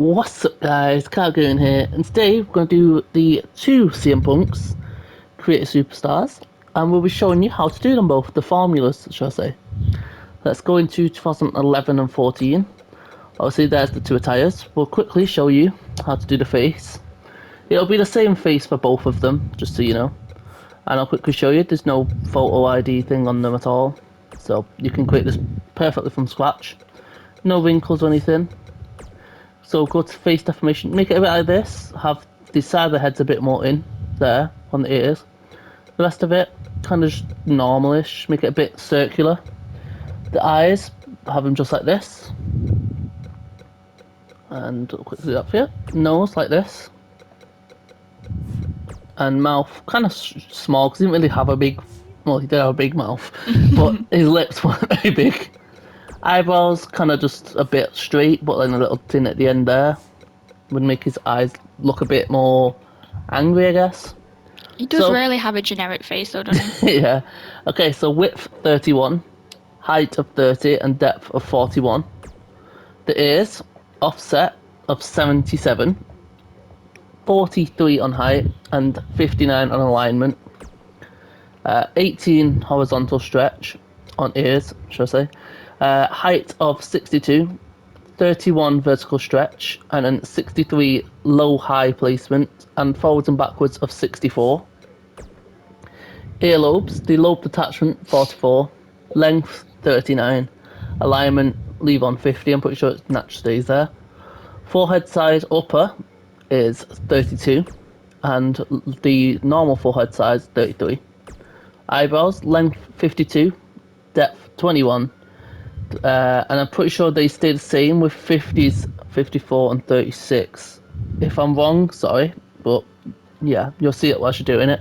What's up guys, Cargoon here, and today we're going to do the two CM Punks Creative Superstars, and we'll be showing you how to do them both, the formulas shall I say. Let's go into 2011 and 14. Obviously there's the two attires. We'll quickly show you how to do the face. It'll be the same face for both of them, just so you know. And I'll quickly show you, there's no photo ID thing on them at all. So you can create this perfectly from scratch. No wrinkles or anything. So go to face deformation, make it a bit like this, have the side of the heads a bit more in there on the ears. The rest of it kind of just normalish, make it a bit circular. The eyes, have them just like this. And I'll quickly do that for you. Nose like this. And mouth kind of small because he didn't really have a big, well he did have a big mouth, but his lips weren't very big. Eyebrows kind of just a bit straight, but then a little thin at the end there would make his eyes look a bit more angry, I guess. He does rarely have a generic face though, doesn't he? Yeah. Okay, so width 31, height of 30 and depth of 41. The ears, offset of 77, 43 on height and 59 on alignment. 18 horizontal stretch on ears, should I say. Height of 62, 31 vertical stretch, and then 63 low-high placement, and forwards and backwards of 64. Earlobes, the lobe detachment 44, length 39, alignment leave on 50, I'm pretty sure it naturally stays there. Forehead size upper is 32, and the normal forehead size 33. Eyebrows, length 52, depth 21. And I'm pretty sure they stay the same with 50s, 54 and 36. If I'm wrong, sorry, but yeah, you'll see it whilst you're doing it.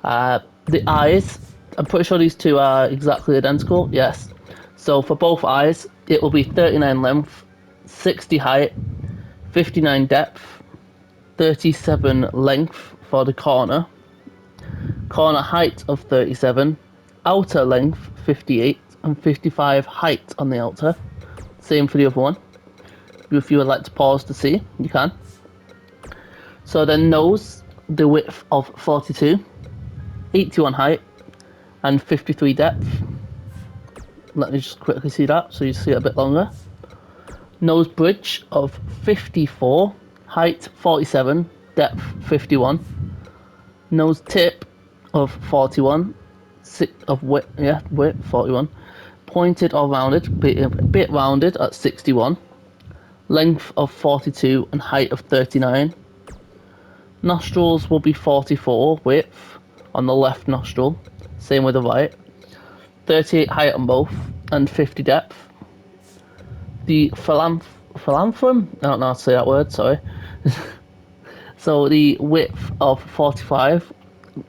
The eyes, I'm pretty sure these two are exactly identical, yes. So for both eyes, it will be 39 length, 60 height, 59 depth, 37 length for the corner height of 37, outer length 58, and 55 height on the outer. Same for the other one. If you would like to pause to see, you can. So then nose, the width of 42, 81 height, and 53 depth. Let me just quickly see that so you see it a bit longer. Nose bridge of 54, height 47, depth 51. Nose tip of 41, width 41. Pointed or rounded, a bit rounded at 61, length of 42 and height of 39. Nostrils will be 44 width on the left nostril, same with the right. 38 height on both and 50 depth. The philanthrum, I don't know how to say that word, sorry. So the width of 45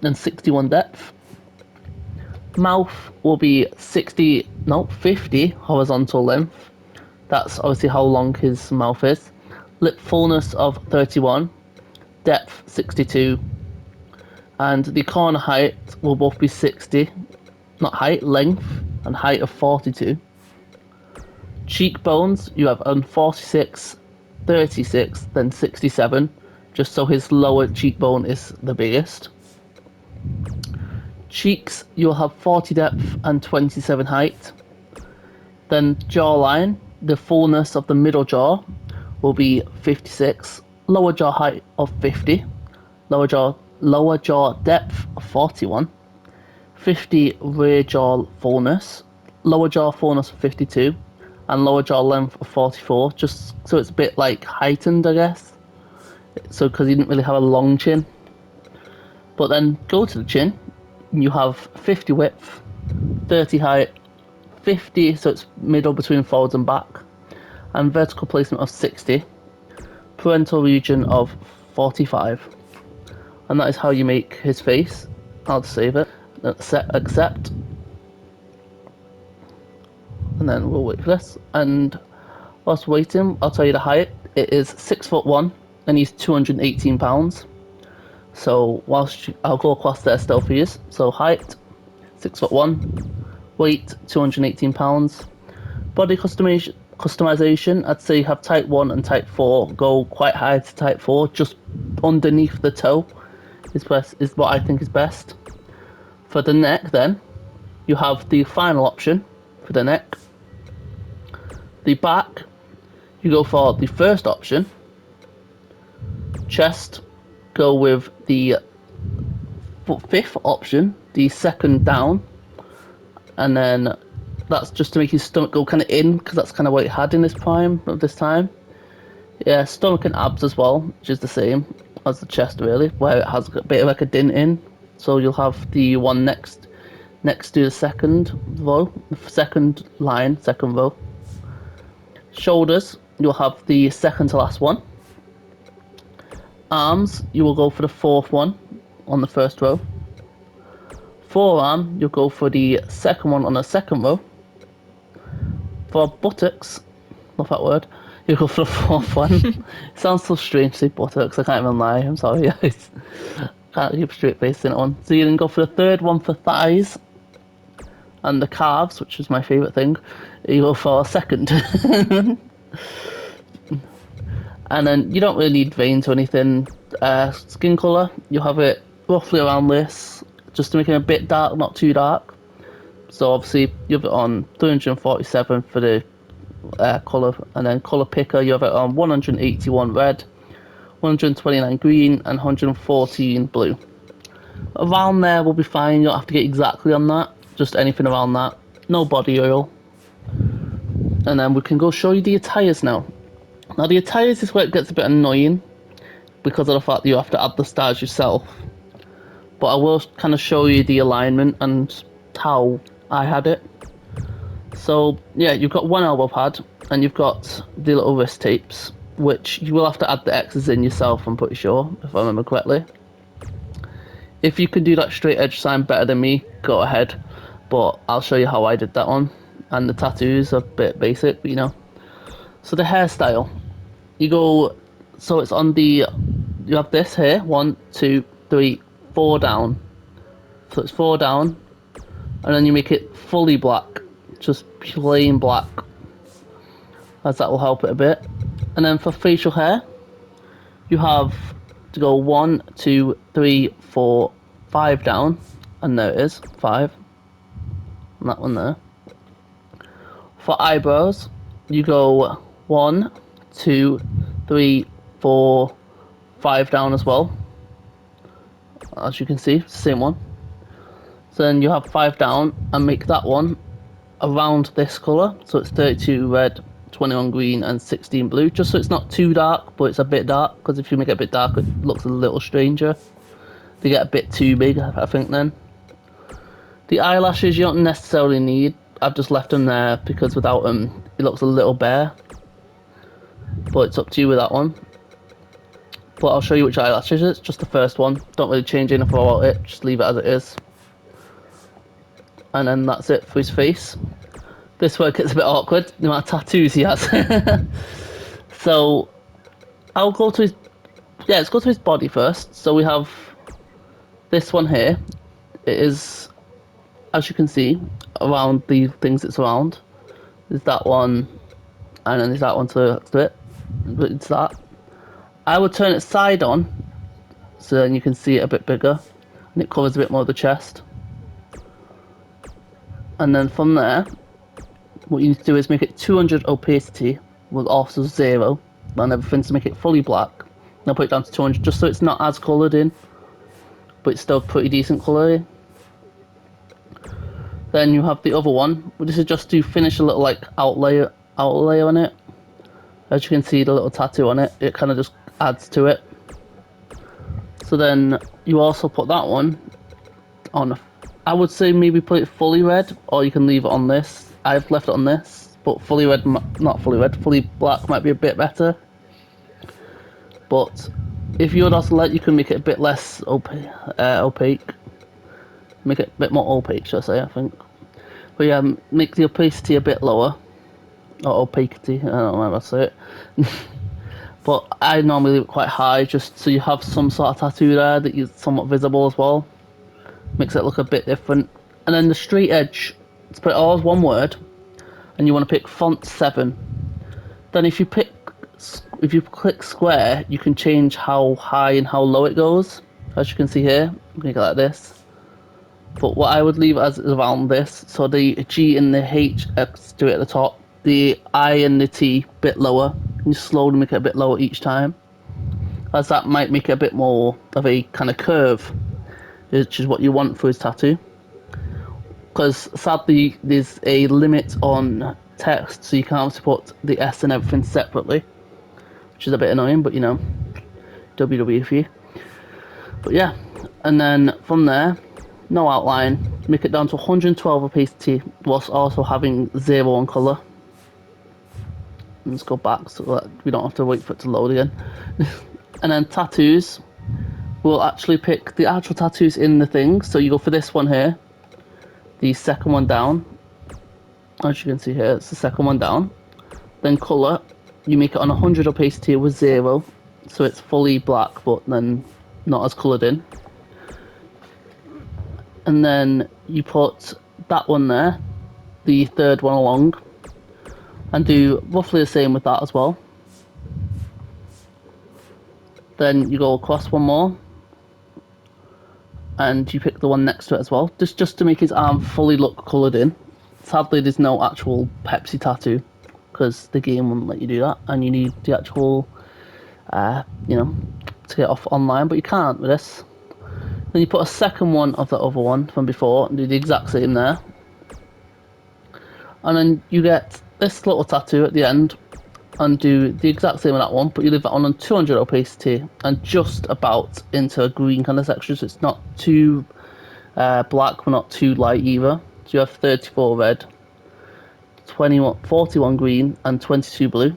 and 61 depth. Mouth will be 50 horizontal length. That's obviously how long his mouth is. Lip fullness of 31, depth 62, and the corner height will both be 60, not height, length, and height of 42. Cheekbones, you have on 46, 36, then 67, just so his lower cheekbone is the biggest. Cheeks, you'll have 40 depth and 27 height. Then jawline, the fullness of the middle jaw will be 56, lower jaw height of 50, lower jaw depth of 41, 50 rear jaw fullness, lower jaw fullness of 52, and lower jaw length of 44, just so it's a bit like heightened, I guess. So because he didn't really have a long chin. But then go to the chin. You have 50 width, 30 height, 50, so it's middle between forwards and back, and vertical placement of 60, parental region of 45. And that is how you make his face. I'll save it, accept, and then we'll wait for this. And whilst waiting, I'll tell you the height. It is 6'1", and he's 218 pounds. So I'll go across there still for you. So height 6'1", weight 218 pounds. Body customization, I'd say you have type 1 and type 4. Go quite high to type 4, just underneath the toe is what I think is best. For the neck then, you have the final option for the neck. The back, you go for the first option. Chest, go with the fifth option, the second down. And then that's just to make your stomach go kind of in, because that's kind of what it had in this prime of this time. Yeah, stomach and abs as well, which is the same as the chest really, where it has a bit of like a dint in. So you'll have the one next to the second row, second row. Shoulders, you'll have the second to last one. Arms, you will go for the fourth one on the first row. Forearm, you'll go for the second one on the second row. For buttocks, love that word, you go for the fourth one. It sounds so strange to say buttocks, I can't even lie, I'm sorry guys. Can't keep a straight face in that one. So you then go for the third one for thighs. And the calves, which is my favourite thing, you go for a second. And then you don't really need veins or anything. Skin colour, you have it roughly around this, just to make it a bit dark, not too dark. So obviously you have it on 347 for the colour, and then colour picker you have it on 181 red, 129 green, and 114 blue. Around there will be fine, you don't have to get exactly on that, just anything around that. No body oil. And then we can go show you the attires now. Now the attires is where it gets a bit annoying, because of the fact that you have to add the stars yourself. But I will kind of show you the alignment and how I had it. So yeah, you've got one elbow pad and you've got the little wrist tapes, which you will have to add the X's in yourself, I'm pretty sure, if I remember correctly. If you can do that straight edge sign better than me, go ahead, but I'll show you how I did that one. And the tattoos are a bit basic, but you know. So the hairstyle, you go, so it's on the, you have this here, 1, 2, 3, 4 down. So it's 4 down, and then you make it fully black, just plain black, as that will help it a bit. And then for facial hair, you have to go 1, 2, 3, 4, 5 down, and there it is, 5, and that one there. For eyebrows, you go 1, 2, 3, 4, 5 down as well. As you can see, it's the same one. So then you have 5 down and make that one around this colour. So it's 32 red, 21 green, and 16 blue. Just so it's not too dark, but it's a bit dark. Because if you make it a bit dark, it looks a little stranger. They get a bit too big, I think then. The eyelashes you don't necessarily need. I've just left them there because without them, it looks a little bare. But it's up to you with that one. But I'll show you which eyelashes it's just the first one. Don't really change anything about it, just leave it as it is. And then that's it for his face. This where it gets a bit awkward, the amount of tattoos he has. So, I'll go to his, yeah, let's go to his body first. So we have this one here. It is, as you can see, around the things it's around. There's that one, and then there's that one to it. But it's that. I would turn it side on, so then you can see it a bit bigger, and it covers a bit more of the chest. And then from there, what you need to do is make it 200 opacity with also 0, and everything to make it fully black. And I'll put it down to 200 just so it's not as coloured in, but it's still pretty decent colouring. Then you have the other one, this is just to finish a little like outlay on it. As you can see, the little tattoo on it, it kind of just adds to it. So then you also put that one on, I would say maybe put it fully red, or you can leave it on this. I've left it on this, but fully red, not fully red, fully black might be a bit better. But if you would also like, you can make it a bit less opaque. Make it a bit more opaque, should I say, I think. But yeah, make the opacity a bit lower. Or opacity, I don't know how to say it. But I normally leave it quite high, just so you have some sort of tattoo there that is somewhat visible as well. Makes it look a bit different. And then the straight edge, let's put it all as one word. And you want to pick font 7. Then if you click square, you can change how high and how low it goes. As you can see here, you can go like this. But what I would leave as is around this, so the G and the H do it at the top, the I and the T bit lower. You slowly make it a bit lower each time, as that might make it a bit more of a kind of curve, which is what you want for his tattoo. Because sadly, there's a limit on text, so you can't put the S and everything separately, which is a bit annoying, but you know, WWE for you. But yeah, and then from there, no outline, make it down to 112 opacity, whilst also having 0 on colour. Let's go back so that we don't have to wait for it to load again. And then tattoos, we'll actually pick the actual tattoos in the thing. So you go for this one here, the second one down. As you can see here, it's the second one down. Then colour, you make it on 100 opacity with 0, so it's fully black but then not as coloured in. And then you put that one there, the third one along, and do roughly the same with that as well. Then you go across one more, and you pick the one next to it as well, just to make his arm fully look coloured in. Sadly, there's no actual Pepsi tattoo, because the game wouldn't let you do that, and you need the actual, you know, to get off online, but you can't with this. Then you put a second one of the other one from before and do the exact same there. And then you get this little tattoo at the end and do the exact same with that one, but you leave that one on 200 opacity and just about into a green kind of section, so it's not too black but not too light either. So you have 34 red, 41 green and 22 blue.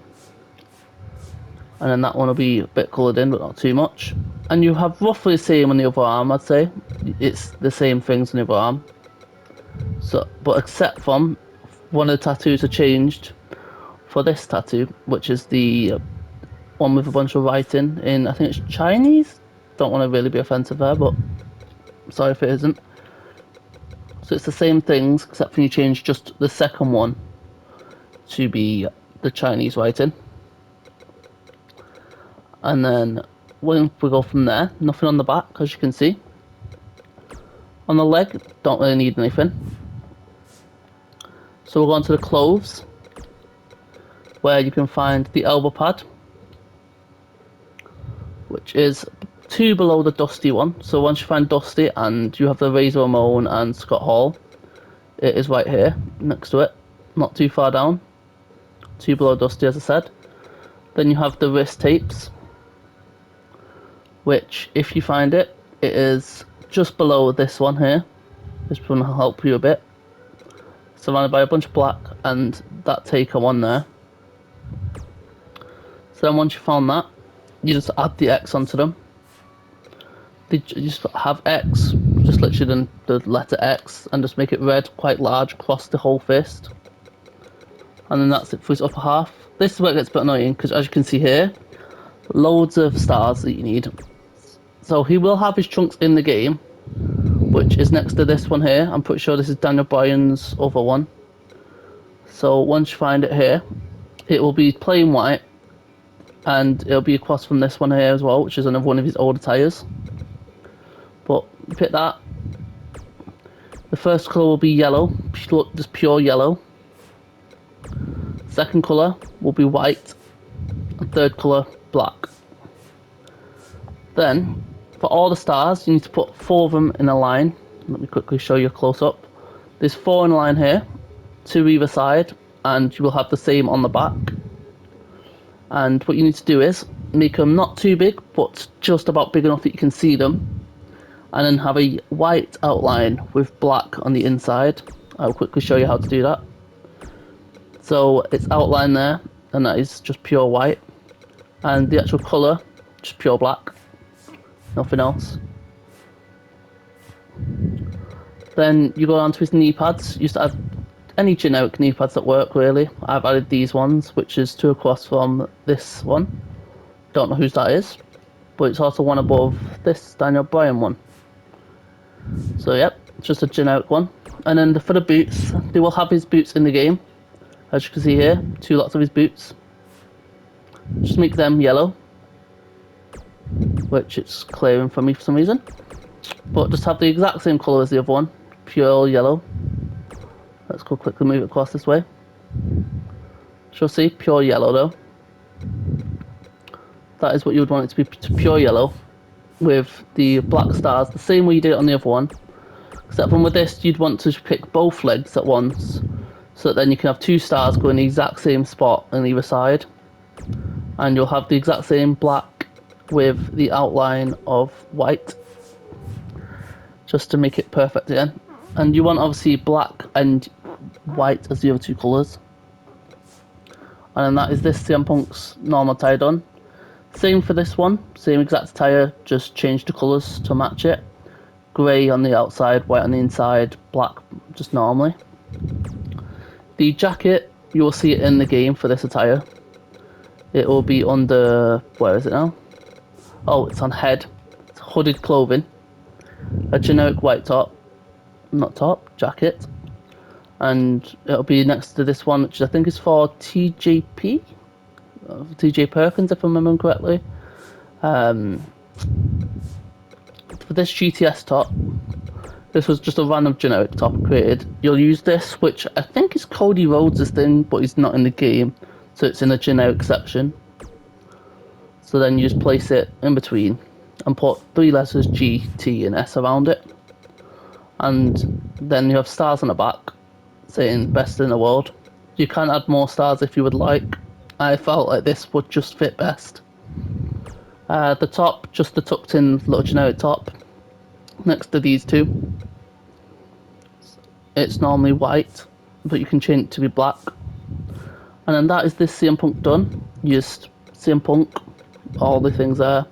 And then that one will be a bit coloured in, but not too much. And you have roughly the same on the other arm, I'd say. It's the same things on the other arm. So, but except from one of the tattoos are changed for this tattoo, which is the one with a bunch of writing in, I think it's Chinese. Don't want to really be offensive there, but sorry if it isn't. So it's the same things, except when you change just the second one to be the Chinese writing. And then when we go from there, nothing on the back, as you can see. On the leg, don't really need anything. So we'll go on to the clothes, where you can find the elbow pad, which is 2 below the Dusty one. So once you find Dusty and you have the Razor Ramon and Scott Hall, it is right here next to it, not too far down. 2 below Dusty, as I said. Then you have the wrist tapes, which, if you find it, it is just below this one here. This one will help you a bit. Surrounded by a bunch of black and that taker one there. So then once you found that, you just add the X onto them. You just have X, just literally the letter X, and just make it red quite large across the whole fist. And then that's it for his upper half. This is where it gets a bit annoying, because as you can see here, loads of stars that you need. So he will have his trunks in the game, which is next to this one here. I'm pretty sure this is Daniel Bryan's other one. So once you find it here, it will be plain white, and it'll be across from this one here as well, which is another one of his older tires. But you pick that. The first colour will be yellow, just pure yellow. Second colour will be white, and third colour black. Then, for all the stars, you need to put 4 of them in a line. Let me quickly show you a close-up. There's 4 in a line here, 2 either side, and you will have the same on the back. And what you need to do is make them not too big, but just about big enough that you can see them. And then have a white outline with black on the inside. I'll quickly show you how to do that. So it's outlined there, and that is just pure white. And the actual colour, just pure black. Nothing else. Then you go down to his knee pads. You just add any generic knee pads that work, really. I've added these ones, which is 2 across from this one. Don't know whose that is, but it's also one above this Daniel Bryan one. So yep, just a generic one. And then for the boots, they will have his boots in the game. As you can see here, 2 lots of his boots. Just make them yellow, which it's clearing for me for some reason. But just have the exact same colour as the other one, pure yellow. Let's go quickly move it across this way. You'll see pure yellow though. That is what you would want it to be, pure yellow, with the black stars, the same way you did it on the other one. Except from with this, you'd want to pick both legs at once, so that then you can have 2 stars going the exact same spot on either side. And you'll have the exact same black with the outline of white, just to make it perfect again. And you want obviously black and white as the other 2 colours. And then that is this CM Punk's normal attire done. Same for this one, same exact attire, just change the colours to match it. Grey on the outside, white on the inside, black just normally. The jacket, you will see it in the game for this attire. It will be under, where is it now? Oh, it's on head. It's hooded clothing. A generic white top, not top, jacket. And it'll be next to this one, which I think is for TJP? TJ Perkins, if I remember correctly. For this GTS top, this was just a random generic top created. You'll use this, which I think is Cody Rhodes' thing, but he's not in the game, so it's in a generic section. So then you just place it in between and put 3 letters G, T and S around it. And then you have stars on the back saying best in the world. You can add more stars if you would like. I felt like this would just fit best. The top, just the tucked in little generic top next to these 2. It's normally white, but you can change it to be black. And then that is this CM Punk done. Just CM Punk, all the things there.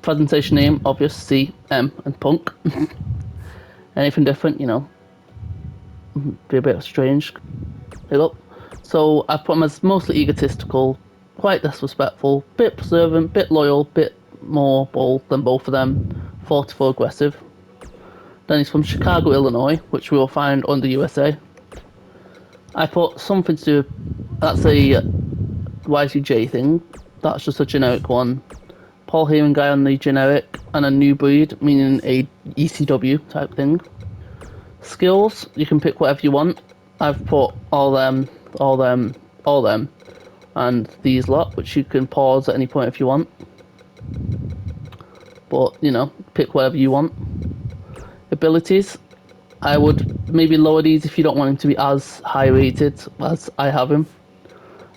Presentation name, obvious, C, M and Punk. Anything different, you know, be a bit strange. Hey look. So I've put him as mostly egotistical, quite disrespectful, bit observant, bit loyal, bit more bold than both of them, 44 aggressive. Then he's from Chicago, Illinois, which we will find under USA. I put something to do, that's a Y2J thing, that's just a generic one. Paul Heyman guy on the generic, and a new breed, meaning a ECW type thing. Skills, you can pick whatever you want. I've put all them, and these lot, which you can pause at any point if you want. But, you know, pick whatever you want. Abilities, I would maybe lower these if you don't want him to be as high rated as I have him.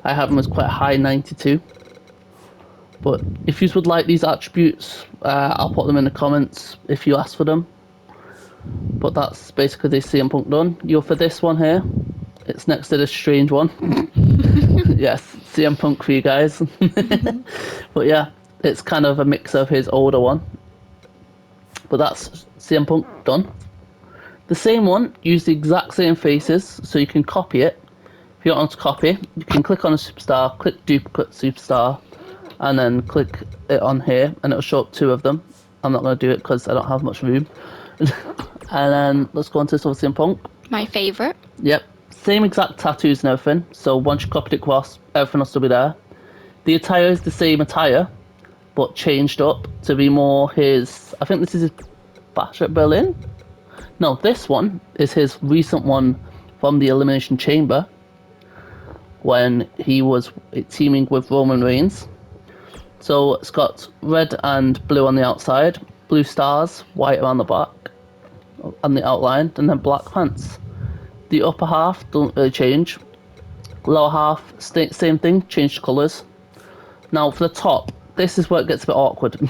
I have him as quite high, 92. But if you would like these attributes, I'll put them in the comments if you ask for them. But that's basically the CM Punk done. You're for this one here. It's next to this strange one. Yes, CM Punk for you guys. But yeah, it's kind of a mix of his older one. But that's CM Punk done. The same one, use the exact same faces, so you can copy it. If you don't want to copy, you can click on a superstar, click duplicate superstar, and then click it on here, and it'll show up 2 of them. I'm not going to do it because I don't have much room. And then let's go on to CM Punk. My favourite. Yep. Same exact tattoos and everything. So once you copied it across, everything will still be there. The attire is the same attire, but changed up to be more his... I think this is his Bash at Berlin? No, this one is his recent one from the Elimination Chamber, when he was teaming with Roman Reigns. So it's got red and blue on the outside, blue stars, white around the back, and the outline, and then black pants. The upper half don't really change. Lower half, same thing, change colours. Now for the top, this is where it gets a bit awkward.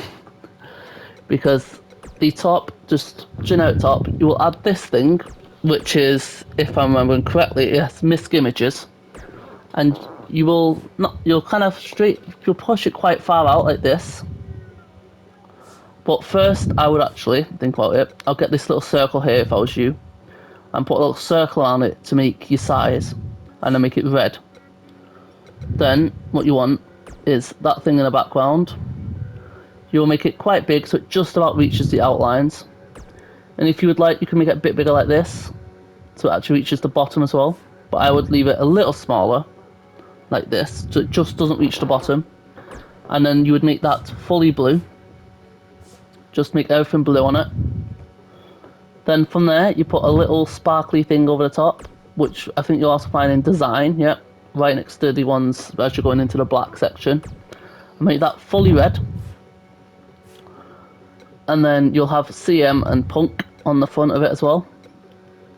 Because the top, just generic top, you will add this thing, which is, if I'm remembering correctly, yes, misc images. And you will not, you'll kind of you'll push it quite far out like this. But first, I would actually think about it. I'll get this little circle here if I was you, and put a little circle around it to make your size, and then make it red. Then, what you want is that thing in the background. You'll make it quite big so it just about reaches the outlines. And if you would like, you can make it a bit bigger like this, so it actually reaches the bottom as well. But I would leave it a little smaller, like this, so it just doesn't reach the bottom. And then you would make that fully blue. Just make everything blue on it. Then from there, you put a little sparkly thing over the top, which I think you'll also find in design, yep, right next to the ones as you're going into the black section. And make that fully red. And then you'll have CM and Punk on the front of it as well.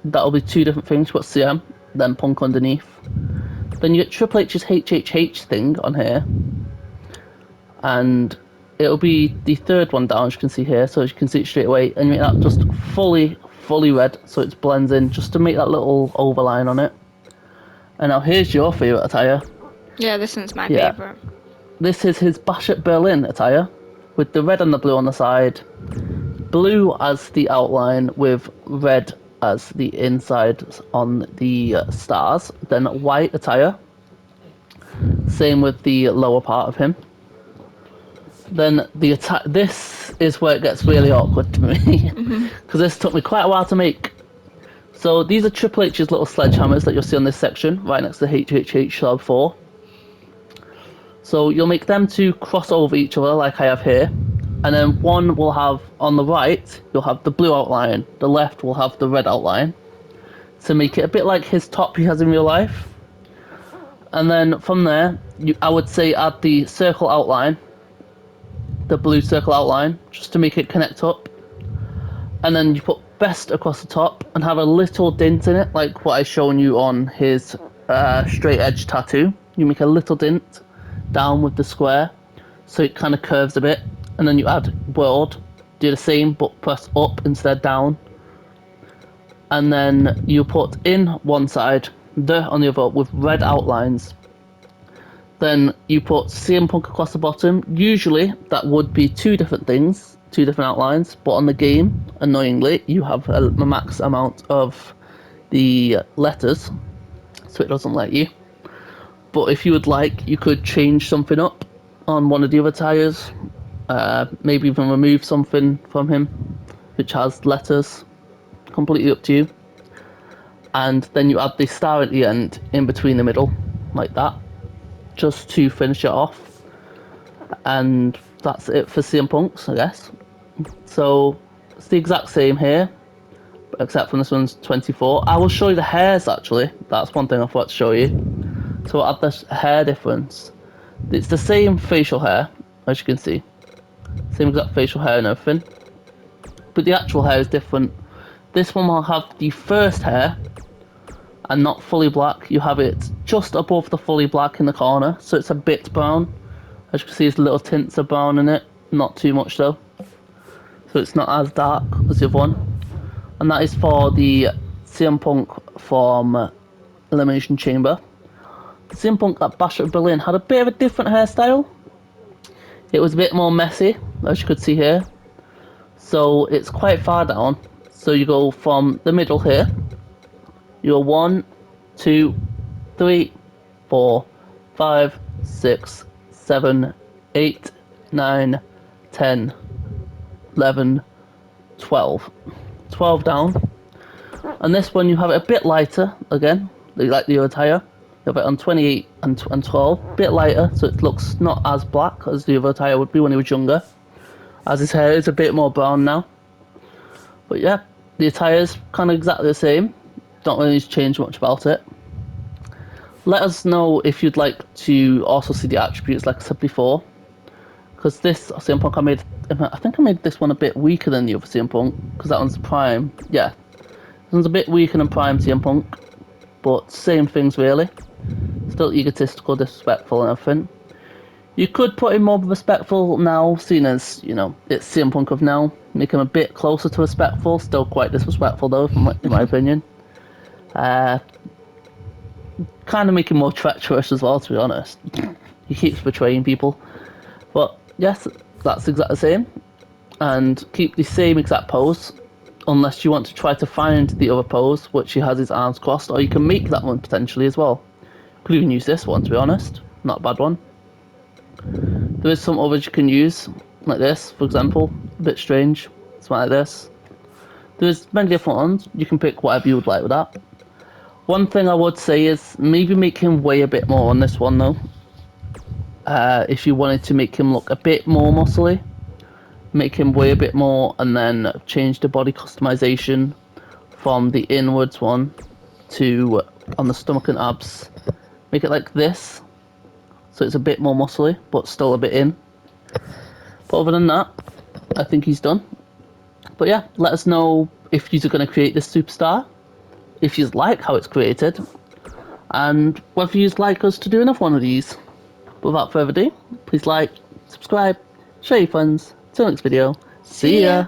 That'll be two different things. You put CM, then Punk underneath. Then you get Triple H's HHH thing on here. And it'll be the third one down, as you can see here, so as you can see it straight away. And you make that just fully red, so it blends in, just to make that little overline on it. And now here's your favourite attire. Yeah, this one's my favourite. This is his Bash at Berlin attire, with the red and the blue on the side. Blue as the outline with red as the inside on the stars. Then white attire. Same with the lower part of him. Then this is where it gets really awkward to me, because this took me quite a while to make. So these are Triple H's little sledgehammers that you'll see on this section, right next to HHH Sub 4. So you'll make them to cross over each other like I have here. And then one will have, on the right, you'll have the blue outline. The left will have the red outline. To make it a bit like his top he has in real life. And then from there, I would say add the circle outline. The blue circle outline, just to make it connect up. And then you put best across the top and have a little dint in it, like what I've shown you on his straight edge tattoo. You make a little dint down with the square, so it kind of curves a bit. And then you add world, do the same, but press up instead down. And then you put in one side, the on the other, with red outlines. Then you put CM Punk across the bottom. Usually that would be two different things, two different outlines, but on the game, annoyingly, you have a max amount of the letters, so it doesn't let you. But if you would like, you could change something up on one of the other tires, maybe even remove something from him which has letters, completely up to you. And then you add the star at the end, in between the middle, like that, just to finish it off. And that's it for CM Punk's, I guess. So it's the exact same here, except from this one's 24. I will show you the hairs actually. That's one thing I forgot to show you. So I'll add this hair difference. It's the same facial hair, as you can see. Same exact facial hair and everything. But the actual hair is different. This one will have the first hair and not fully black. You have it just above the fully black in the corner, so it's a bit brown. As you can see, there's little tints of brown in it, not too much though. So it's not as dark as the other one. And that is for the CM Punk from Elimination Chamber. CM Punk at Bash at Berlin had a bit of a different hairstyle. It was a bit more messy, as you could see here. So it's quite far down. So you go from the middle here. You go 1, 2, 3, 4, 5, 6, 7, 8, 9, 10, 11, 12. 12 down. And this one you have it a bit lighter again, like the other tire. You have it on 28 and 12, a bit lighter, so it looks not as black as the other tire would be when he was younger. As his hair is a bit more brown now. But yeah, the attire's kind of exactly the same. Don't really change much about it. Let us know if you'd like to also see the attributes like I said before. Because this CM Punk I think I made this one a bit weaker than the other CM Punk, because that one's Prime. Yeah, this one's a bit weaker than Prime CM Punk, but same things really. Still egotistical, disrespectful and everything. You could put him more respectful now, seeing as, you know, it's CM Punk of now. Make him a bit closer to respectful, still quite disrespectful though, in my opinion. Kind of make him more treacherous as well, to be honest. He keeps betraying people. But yes, that's exactly the same. And keep the same exact pose, unless you want to try to find the other pose, which he has his arms crossed, or you can make that one potentially as well. Could even use this one, to be honest. Not a bad one. There is some others you can use, like this, for example. A bit strange. Something like this. There's many different ones. You can pick whatever you would like with that. One thing I would say is maybe make him weigh a bit more on this one though. If you wanted to make him look a bit more muscly, make him weigh a bit more and then change the body customization from the inwards one to on the stomach and abs. Make it like this, so it's a bit more muscly, but still a bit in. But other than that, I think he's done. But yeah, let us know if you're going to create this superstar, if you like how it's created, and whether you'd like us to do another one of these. But without further ado, please like, subscribe, share your friends. Till next video, see ya!